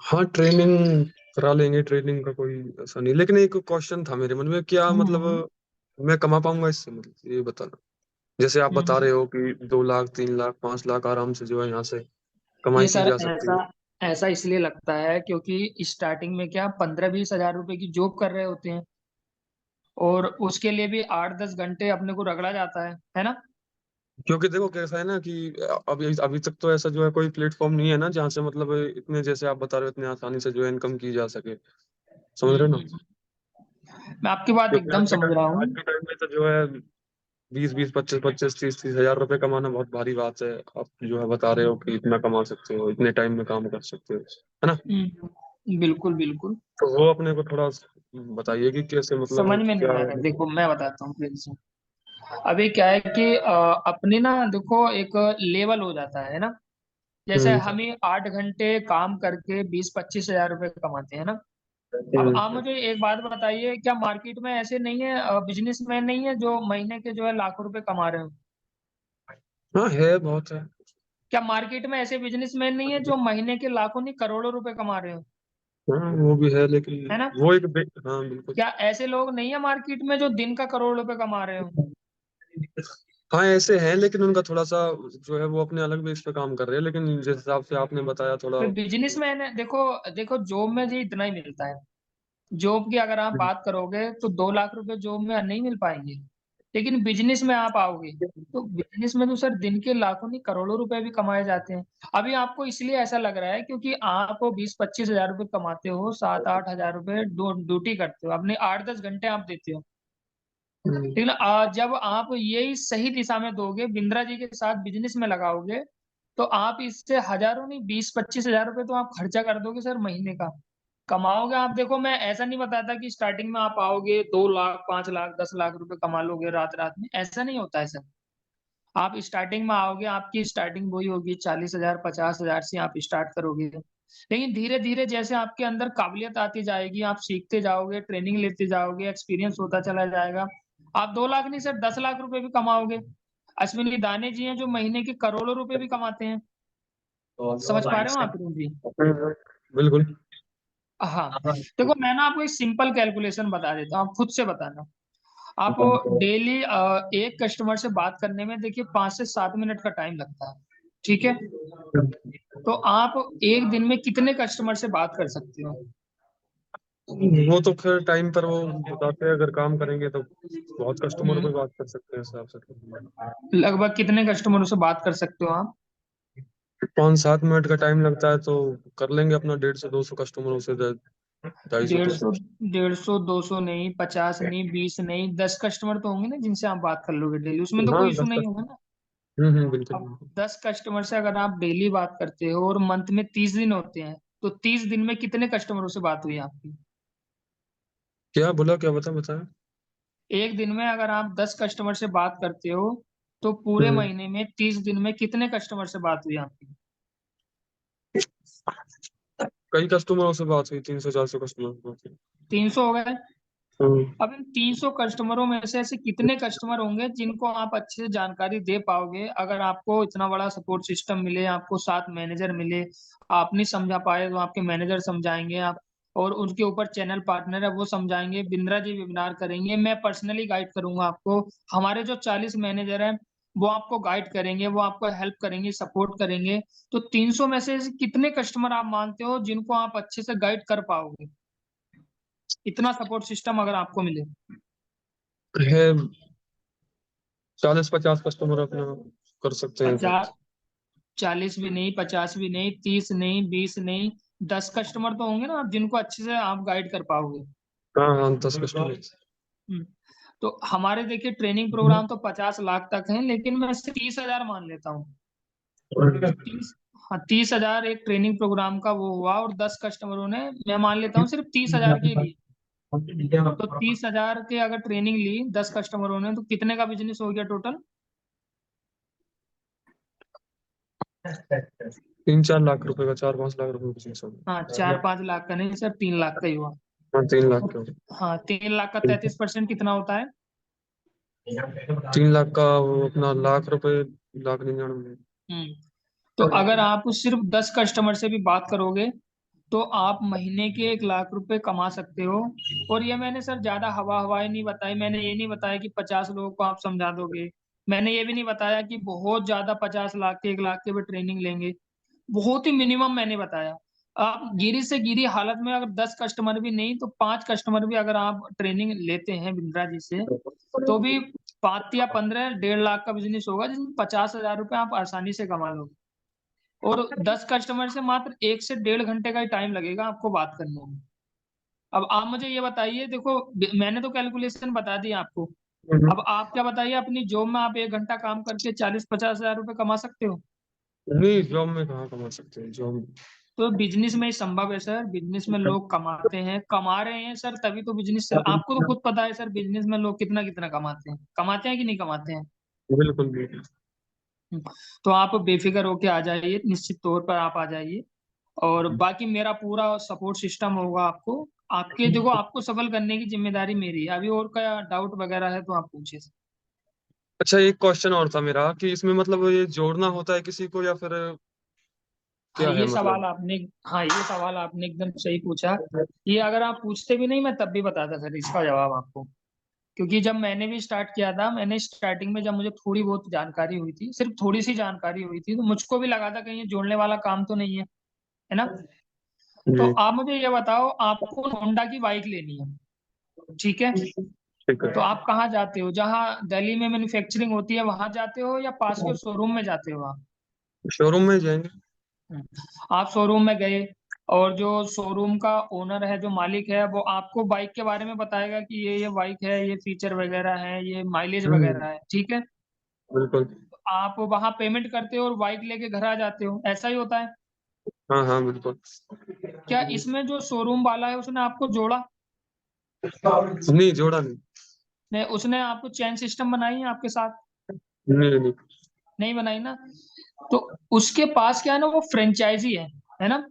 S4: हाँ ट्रेनिंग करा लेंगे, ट्रेनिंग का कोई ऐसा नहीं, लेकिन एक क्वेश्चन था मेरे मन में, क्या मतलब
S3: हम्म
S4: मैं कमा पाऊंगा इससे, मतलब ये बताना। जैसे आप बता
S3: हम्म।
S4: रहे हो कि 2 लाख 3 लाख 5 लाख आराम से जो है यहाँ से
S3: ये
S4: कमाई की
S3: सर
S4: जा सकती
S3: ऐसा
S4: है।
S3: ऐसा इसलिए लगता है क्योंकि स्टार्टिंग में क्या 15-20 हजार रुपए की जॉब कर रहे होते हैं और उसके लिए भी 8-10 घंटे अपने को रगड़ा जाता है ना।
S4: क्योंकि देखो कैसा है ना कि अभी अभी तक तो ऐसा जो है कोई प्लेटफॉर्म नहीं है ना जहाँ से मतलब इतने जैसे आप बता रहे हो इतने आसानी से जो है इनकम की जा सके। समझ रहे हो ना।
S3: हम्म। मैं आपकी बात
S4: क्योंकि
S3: एकदम समझ रहा हूँ।
S4: आज के टाइम में तो जो है 20 20 25 25 30 30 हजार रुपए कमाना बहुत भारी बात है। आप जो है बता रहे हो कि इतना कमा सकते हो, इतने टाइम में काम कर सकते हो, है ना।
S3: बिल्कुल बिल्कुल।
S4: तो वो अपने को थोड़ा बताइए कि कैसे
S3: समझ
S4: मतलब
S3: में नहीं
S4: क्या
S3: आ
S4: है।
S3: रहा है, देखो मैं बताता हूँ प्रिंस जी। अभी क्या है कि अपने ना देखो एक लेवल हो जाता है ना। जैसे
S4: हम्म
S3: हम ही 8 घंटे काम करके 20-25 हजार रुपए कमाते हैं ना। अब
S4: हम्म।
S3: आप मुझे एक बात बताइए, क्या मार्केट में ऐसे नहीं है बिजनेसमैन नहीं है जो महीने के जो है लाखों रुपए कमा रहे हो।
S4: हाँ है, बहुत है।
S3: क्या मार्केट में ऐसे बिजनेसमैन नहीं है जो महीने के लाखों नहीं करोड़ों रुपए कमा रहे हो,
S4: हाँ वो भी है, लेकिन
S3: है ना।
S4: वो हाँ बिल्कुल।
S3: क्या ऐसे लोग नहीं है मार्केट में जो दिन का करोड़ रुपए कमा रहे हो।
S4: हाँ ऐसे हैं, लेकिन उनका थोड़ा सा जो है वो अपने अलग बेस पे काम कर रहे हैं, लेकिन जिस हिसाब से आपने बताया थोड़ा।
S3: फिर बिजनेसमैन है, देखो देखो जॉब में जी इतना ही मिलता है। जॉब की अगर आप बात करोगे तो 2 लाख रुपए जॉब में नहीं मिल पाएंगे। लेकिन बिजनेस में आप आओगे तो बिजनेस में तो सर दिन के लाखों नहीं करोड़ों रुपए भी कमाए जाते हैं। अभी आपको इसलिए ऐसा लग रहा है क्योंकि आप 20-25 हजार रुपए कमाते हो, 7-8 हजार रुपए ड्यूटी करते हो, अपने 8-10 घंटे आप देते हो।
S4: हम्म,
S3: लेकिन जब आप यही सही दिशा में दोगे, बिंद्रा जी के साथ बिजनेस में लगाओगे तो आप इससे हजारों नहीं 20-25 हजार रुपए तो आप खर्चा कर दोगे सर महीने का, कमाओगे आप। देखो मैं ऐसा नहीं बताता कि स्टार्टिंग में आप आओगे 2 लाख 5 लाख 10 लाख रुपए कमा लोगे रात रात में, ऐसा नहीं होता है सर। आप स्टार्टिंग में आओगे, आपकी स्टार्टिंग वही होगी 40 हजार 50 हजार से आप स्टार्ट करोगे। लेकिन धीरे धीरे जैसे आपके अंदर काबिलियत आती जाएगी, आप सीखते जाओगे, ट्रेनिंग लेते जाओगे, एक्सपीरियंस होता चला जाएगा, आप 2 लाख नहीं सर 10 लाख रुपए भी कमाओगे। अश्विनी दाने जी हैं जो महीने के करोड़ों रुपए भी कमाते हैं। समझ पा रहे हो आप जी।
S4: बिल्कुल।
S3: हाँ। देखो मैं ना आपको एक सिंपल कैलकुलेशन बता देता हूँ, आप खुद से बताना। आप डेली एक कस्टमर से बात करने में देखिए 5 से 7 मिनट का टाइम लगता है, ठीक है। तो आप एक दिन में कितने कस्टमर से बात कर सकते हो।
S4: वो तो फिर टाइम पर वो बताते हैं, अगर काम करेंगे तो बहुत कस्टमरों पे बात कर सकते हैं इस हिसाब से।
S3: लगभग कितने कस्टमरों से बात कर सकते हो आप।
S4: 5 7 मिनट का टाइम लगता है तो कर लेंगे अपना 150 200 कस्टमरों से 250
S3: डेढ़
S4: तो।
S3: सौ 150 200 नहीं, 50 नहीं, 20 नहीं, 10 कस्टमर तो होंगे ना जिनसे आप बात कर लोगे डेली, उसमें तो
S4: हाँ
S3: कोई इशू
S4: 10
S3: नहीं होगा
S4: कस्टमर।
S3: ना।
S4: बिल्कुल
S3: अब
S4: बिल्कुल।
S3: 10 कस्टमर से अगर आप डेली बात करते हो और मंथ में 30 दिन होते हैं तो 30 दिन में कितने कस्टमरों से बात हुई आपकी।
S4: क्या बोला, क्या बताया।
S3: एक दिन में अगर आप 10 कस्टमर से बात करते हो तो पूरे
S4: हम्म
S3: महीने में 30 दिन में कितने कस्टमर से बात हुई आपकी।
S4: कई कस्टमरों से बात हुई, 300-400 कस्टमर से बात हुई।
S3: 300 हो गए।
S4: हम्म।
S3: अब इन 300 कस्टमरों में से ऐसे कितने कस्टमर होंगे जिनको आप अच्छे से जानकारी दे पाओगे? अगर आपको इतना बड़ा सपोर्ट सिस्टम मिले, आपको 7 मैनेजर मिले, आप नहीं समझा पाए तो आपके मैनेजर समझाएंगे, आप और उनके ऊपर चैनल पार्टनर है वो समझाएंगे, बिंद्रा जी वेबिनार करेंगे, मैं पर्सनली गाइड करूंगा आपको, हमारे जो 40 मैनेजर हैं वो आपको गाइड करेंगे, वो आपको हेल्प करेंगे, सपोर्ट करेंगे। तो 300 में से ऐसे कितने कस्टमर आप मानते हो जिनको आप अच्छे से गाइड कर पाओगे, इतना सपोर्ट सिस्टम अगर आपको मिले?
S4: है 40-50 कस्टमर अपना कर सकते हैं।
S3: 50, 40 भी नहीं, 50 भी नहीं, 30 नहीं, 20 नहीं, 10 कस्टमर तो होंगे ना आप जिनको अच्छे से आप गाइड कर पाओगे।
S4: हाँ हाँ, 10 कस्टमर।
S3: हम्म, तो हमारे देखिए ट्रेनिंग प्रोग्राम तो 50 लाख तक है, लेकिन मैं 30,000 मान लेता हूँ। 30, हाँ 30,000 एक ट्रेनिंग प्रोग्राम का वो हुआ, और 10 कस्टमरों ने, मैं मान लेता हूँ सिर्फ 30,000 के लिए। तो 30,000 के अगर ट्रेनिंग ली 10 कस्टमरों ने, तो कितने का बिजनेस हो गया टोटल?
S4: 3-4 लाख रुपए का, 4-5 लाख रुपए बिजनेस होगा।
S3: हाँ 4-5 लाख का नहीं सर, 3 लाख का ही हुआ।
S4: हाँ, 3 लाख का।
S3: हाँ 3 लाख का 33% कितना होता है?
S4: 3 लाख का वो अपना लाख रुपए, 1,99,000।
S3: हम्म, तो अगर आप सिर्फ 10 कस्टमर से भी बात करोगे तो आप महीने के 1 लाख रुपए कमा सकते हो। और ये मैंने सर ज्यादा हवा हवाई नहीं बताई, मैंने ये नहीं बताया कि 50 लोगों को आप समझा दोगे, मैंने ये भी नहीं बताया कि बहुत ज्यादा 50 लाख के 1 लाख के भी ट्रेनिंग लेंगे, बहुत ही मिनिमम मैंने बताया। आप गिरी से गिरी हालत में अगर 10 कस्टमर भी नहीं तो 5 कस्टमर भी अगर आप ट्रेनिंग लेते हैं बिंद्रा जी से, तो भी 5 या 15, 1.5 लाख का बिजनेस होगा जिसमें 50,000 रुपये आप आसानी से कमा लोगे। और 10 कस्टमर से मात्र 1 से 1.5 घंटे का ही टाइम लगेगा आपको बात करने में। अब आप मुझे ये बताइए, देखो मैंने तो कैलकुलेशन बता दी आपको, अब आप क्या बताइए, अपनी जॉब में आप 1 घंटा काम करके 40-50 हजार रुपये कमा सकते हो?
S4: नहीं, जॉब में कहाँ कमा सकते हैं जॉब।
S3: तो बिजनेस में ही संभव है सर, बिजनेस में लोग कमाते हैं, कमा रहे हैं सर, तभी तो बिजनेस चल, आपको तो खुद पता है सर बिजनेस में लोग कितना कितना कमाते हैं कि नहीं कमाते हैं?
S4: बिल्कुल बिल्कुल।
S3: तो आप बेफिक्र होके आ जाइए, निश्चित तौर पर आप आ जाइए, और बाकी मेरा पूरा सपोर्ट सिस्टम होगा आपको, आपके देखो आपको सफल करने की जिम्मेदारी मेरी है। अभी और क्या डाउट वगैरह है तो आप पूछिए।
S4: अच्छा, एक क्वेश्चन और था मेरा कि इसमें मतलब ये जोड़ना होता है किसी को या फिर
S3: हाँ
S4: क्या है
S3: ये
S4: मतलब?
S3: सवाल आपने हाँ ये सवाल आपने एकदम सही पूछा। ये अगर आप पूछते भी नहीं मैं तब भी बताता सर इसका जवाब आपको, क्योंकि जब मैंने भी स्टार्ट किया था, मैंने स्टार्टिंग में जब मुझे थोड़ी बहुत जानकारी हुई थी, सिर्फ थोड़ी सी जानकारी हुई थी, तो मुझको भी लगा था कहीं ये जोड़ने वाला काम तो नहीं है ना? तो
S4: जी।
S3: आप मुझे ये बताओ, आपको होंडा की बाइक लेनी है, ठीक है?
S4: ठीक
S3: तो
S4: है।
S3: आप कहाँ जाते हो, जहाँ दिल्ली में मैन्युफैक्चरिंग होती है वहां जाते हो, या पास के शोरूम में जाते हो आप?
S4: शोरूम में जाएंगे।
S3: आप शोरूम में गए, और जो शोरूम का ओनर है, जो मालिक है, वो आपको बाइक के बारे में बताएगा कि ये बाइक है, ये फीचर वगैरह है, ये माइलेज
S4: हम्म।
S3: वगैरह है, ठीक है?
S4: बिल्कुल।
S3: आप वहां पेमेंट करते हो और बाइक लेके घर आ जाते हो, ऐसा ही होता है।
S4: हाँ हाँ बिल्कुल।
S3: क्या इसमें जो शोरूम वाला है उसने आपको जोड़ा?
S4: नहीं, जोड़ा नहीं।
S3: नहीं, उसने आपको चैन सिस्टम बनाई है आपके साथ?
S4: नहीं नहीं।
S3: नहीं बनाई ना? तो उसके पास क्या है ना, वो फ्रेंचाइजी है ना?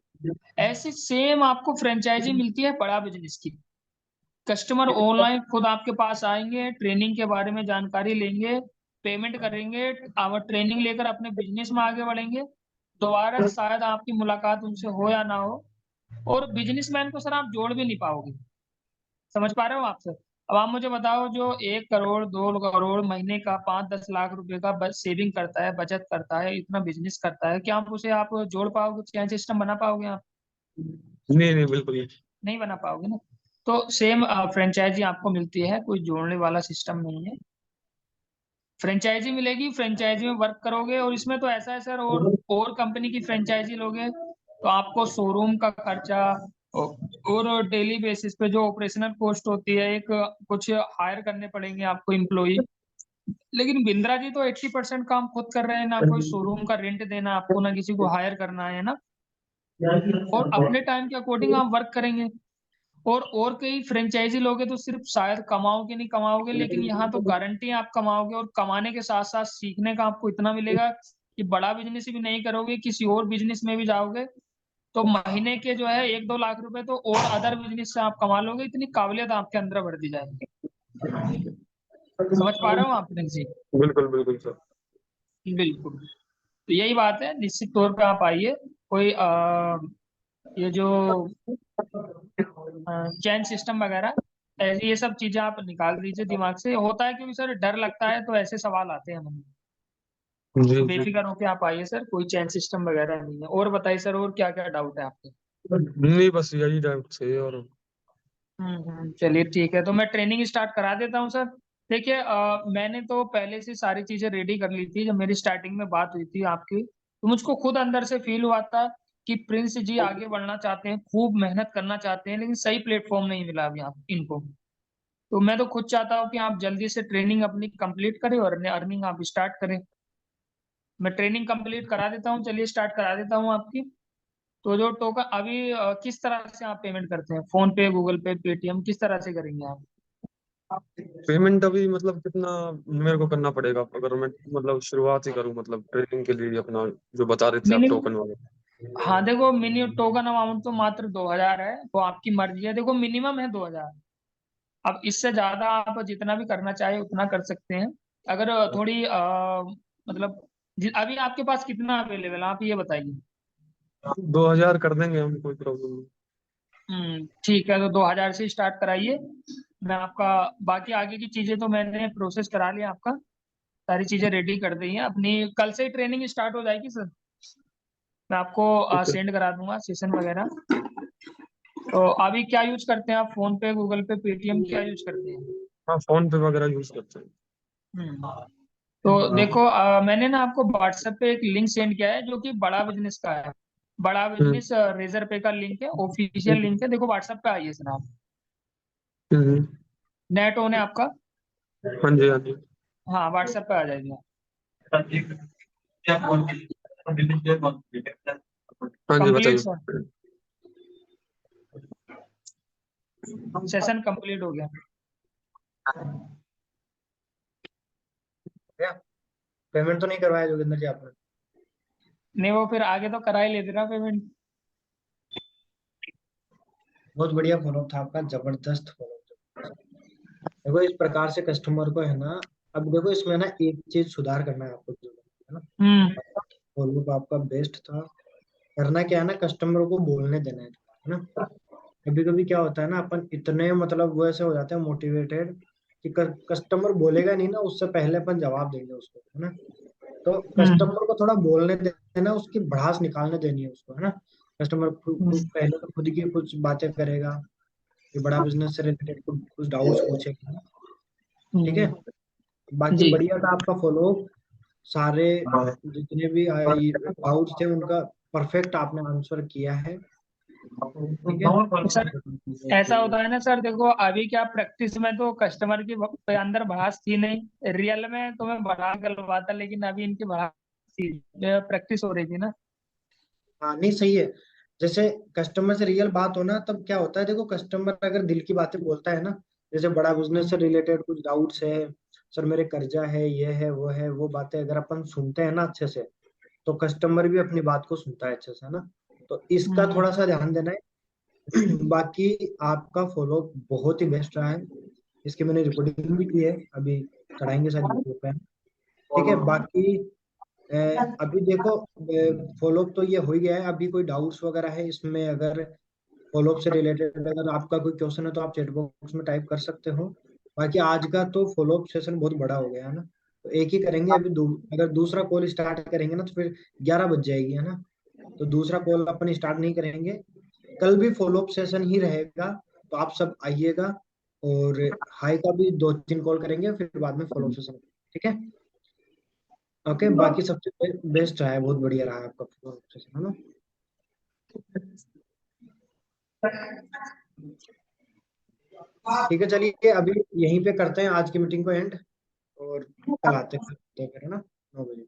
S3: ऐसी सेम आपको फ्रेंचाइजी मिलती है बड़ा बिजनेस की। कस्टमर ऑनलाइन खुद आपके पास आएंगे, ट्रेनिंग के बारे में जानकारी लेंगे, पेमेंट करेंगे, और ट्रेनिंग लेकर अपने बिजनेस में आगे बढ़ेंगे, दोबारा शायद आपकी मुलाकात उनसे हो या ना हो। और बिजनेसमैन को सर आप जोड़ भी नहीं पाओगे, समझ पा रहे हो आप सर? अब आप मुझे बताओ, जो 1 करोड़ 2 करोड़ महीने का 5-10 लाख रुपए का सेविंग करता है, बचत करता है, इतना बिजनेस करता है, क्या आप उसे आप जोड़ पाओगे, चैन सिस्टम बना पाओगे आप?
S4: नहीं नहीं, बिल्कुल नहीं।
S3: नहीं बना पाओगे ना? तो सेम फ्रेंचाइजी आपको मिलती है, कोई जोड़ने वाला सिस्टम नहीं है। फ्रेंचाइजी मिलेगी, फ्रेंचाइजी में वर्क करोगे, और इसमें तो ऐसा है सर, और कंपनी की फ्रेंचाइजी लोगे तो आपको शोरूम का खर्चा, और डेली बेसिस पे जो ऑपरेशनल कॉस्ट होती है, एक कुछ हायर करने पड़ेंगे आपको एम्प्लॉय। लेकिन बिंद्रा जी तो 80% काम खुद कर रहे हैं, ना कोई शोरूम का रेंट देना आपको, ना किसी को हायर करना है ना, और अपने टाइम के अकॉर्डिंग आप वर्क करेंगे। और कई फ्रेंचाइजी लोगे तो सिर्फ शायद कमाओगे नहीं कमाओगे, लेकिन यहाँ तो गारंटी आप कमाओगे, और कमाने के साथ साथ सीखने का आपको इतना मिलेगा कि बड़ा बिजनेस भी नहीं करोगे, किसी और बिजनेस में भी जाओगे तो महीने के जो है 1-2 लाख रुपए तो और अदर बिजनेस से आप कमा लोगे, इतनी काबिलियत आपके अंदर बढ़ दी जाएगी। समझ पा रहे हो आप जी?
S4: बिल्कुल बिल्कुल सर।
S3: बिल्कुल। तो यही बात है, निश्चित तौर पे आप आइए। कोई ये जो चैन सिस्टम वगैरह ये सब चीजें आप निकाल दीजिए दिमाग से। होता है क्योंकि सर डर लगता है तो ऐसे सवाल आते हैं मन में।
S4: जी
S3: तो
S4: जी।
S3: बेफिक्र होके आप आइए सर, कोई चैन सिस्टम वगैरह नहीं है। और बताइए सर, और क्या क्या डाउट है आपके?
S4: नहीं बस यही डाउट थे और
S3: चलिए ठीक है, तो मैं ट्रेनिंग स्टार्ट करा देता हूँ सर। देखिए मैंने तो पहले से सारी चीजें रेडी कर ली थी। जब मेरी स्टार्टिंग में बात हुई थी आपकी, तो मुझको खुद अंदर से फील हुआ था कि प्रिंस जी आगे बढ़ना चाहते हैं, खूब मेहनत करना चाहते हैं, लेकिन सही प्लेटफॉर्म नहीं मिला अभी आप इनको। तो मैं तो खुद चाहता हूँ कि आप जल्दी से ट्रेनिंग अपनी कंप्लीट करें और अर्निंग आप स्टार्ट करें। मैं ट्रेनिंग कंप्लीट करा देता हूँ, चलिए स्टार्ट करा देता हूँ आपकी। तो जो टोकन अभी किस तरह से आप पेमेंट करते हैं? फोन पे, गूगल पे, पेटीएम, किस तरह से करेंगे आप?
S4: पेमेंट अभी मतलब कितना मेरे को करना पड़ेगा अगर मैं मतलब शुरुआत ही करूँ मतलब ट्रेनिंग के लिए अपना जो बता रहे थे आप
S3: मिनिमम,
S4: टोकन वाले।
S3: हाँ देखो मिनिमम टोकन अमाउंट तो मात्र 2,000 है, वो आपकी मर्जी है। देखो मिनिमम है 2,000। अब इससे ज्यादा आप जितना भी करना चाहे उतना कर सकते हैं। अगर थोड़ी मतलब अभी आपके पास कितना अवेलेबल है आप ये बताइए।
S4: 2000 कर देंगे हम, कोई प्रॉब्लम नहीं।
S3: ठीक है, तो 2,000 से स्टार्ट कराइए। मैं आपका बाकी आगे की चीजें तो मैंने प्रोसेस करा लिया आपका, सारी चीजें रेडी कर दी हैं अपनी। कल से ही ट्रेनिंग स्टार्ट हो जाएगी सर। मैं आपको
S4: ठीक है।
S3: सेंड करा दूंगा सेशन वगैरह। तो अभी क्या यूज करते हैं आप? फोन पे, गूगल पे, पेटीएम क्या यूज करते हैं?
S4: हाँ फोन पे वगैरह यूज करते हैं।
S3: हम्म तो देखो मैंने ना आपको व्हाट्सएप पे एक लिंक सेंड किया है जो कि बड़ा बिजनेस का है। बड़ा
S4: हम्म
S3: बिजनेस रेजर पे का लिंक है, ऑफिशियल लिंक है। देखो व्हाट्सएप पे आइए सर आप।
S4: हम्म।
S3: नेट ऑन है आपका?
S4: हाँ जी हाँ जी।
S3: हाँ व्हाट्सएप पे आ जाएगी।
S4: हाँ जी
S3: कंप्लीट
S4: बताइए।
S3: सर, सेशन कंप्लीट हो गया।
S1: क्या पेमेंट तो नहीं करवाया जोगिंदर जी आपने?
S3: नहीं वो फिर आगे तो करा ही लेते ना पेमेंट।
S1: बहुत बढ़िया फॉलोअप था आपका, जबरदस्त फॉलोअप। देखो इस प्रकार से कस्टमर को है ना, अब देखो इसमें ना एक चीज सुधार करना है आपको, जो है ना,
S3: हम्म
S1: फॉलोअप आपका बेस्ट था। करना क्या है ना, कस्टमर को बोलने देना है ना। कभी कभी क्या होता है ना, अपन इतने मतलब वो ऐसे हो जाते हैं मोटिवेटेड कि कस्टमर बोलेगा नहीं ना, उससे पहले अपन जवाब देंगे उसको, है ना। तो
S3: हम्म
S1: कस्टमर को थोड़ा बोलने देना, उसकी भड़ास निकालने देनी है उसको, है ना। कस्टमर
S3: हम्म
S1: पहले तो खुद की कुछ बातें करेगा कि बड़ा बिजनेस से रिलेटेड कुछ कुछ डाउट्स पूछेगा। ठीक है।
S3: हम्म,
S1: बाकी
S3: जी
S1: बढ़िया था आपका फॉलो। सारे जितने भी डाउट्स थे उनका परफेक्ट आपने आंसर किया है। ठीक है।
S3: सर। ऐसा होता है ना सर, देखो अभी क्या प्रैक्टिस में तो कस्टमर की अंदर भड़ास थी नहीं, रियल में तो मैं बढ़ा गलवाता, लेकिन अभी इनकी भड़ास थी, प्रैक्टिस हो रही थी ना।
S1: हाँ नहीं सही है। जैसे कस्टमर से रियल बात हो ना, तब क्या होता है, देखो कस्टमर अगर दिल की बातें बोलता है ना, जैसे बड़ा बिजनेस से रिलेटेड कुछ डाउट्स है, सर मेरे कर्जा है, ये है, वो बातें अगर अपन सुनते हैं ना अच्छे से, तो कस्टमर भी अपनी बात को सुनता है अच्छे से, है ना। तो इसका
S3: हम्म
S1: थोड़ा सा ध्यान देना है। बाकी आपका फॉलो बहुत ही बेस्ट रहा है। इसकी मैंने रिकॉर्डिंग भी की है, अभी चढ़ाएंगे सारी यूट्यूब पे। ठीक है। बाकी अ, अभी देखो फॉलोअप तो ये हो ही गया है। अभी कोई डाउट्स वगैरह है इसमें, अगर फॉलोअप से रिलेटेड अगर आपका कोई क्वेश्चन है तो आप चैट बॉक्स में टाइप कर सकते हो। बाकी आज का तो फॉलोअप सेशन बहुत बड़ा हो गया है ना, तो एक ही करेंगे अभी। अगर दूसरा कॉल स्टार्ट करेंगे ना तो फिर 11 बज जाएगी, है ना। तो दूसरा कॉल अपन स्टार्ट नहीं करेंगे। कल भी फॉलोअप सेशन ही रहेगा, तो आप सब आइएगा। और हाई का भी 2-3 कॉल करेंगे, फिर बाद में फॉलोअप सेशन। ठीक है। ओके। बाकी सबसे बेस्ट रहा है, बहुत बढ़िया रहा है आपका फॉलोअप सेशन, है ना। ठीक है, चलिए अभी यहीं पे करते हैं आज की मीटिंग को एंड, और कल आते हैं फिर, है ना, 9 बजे।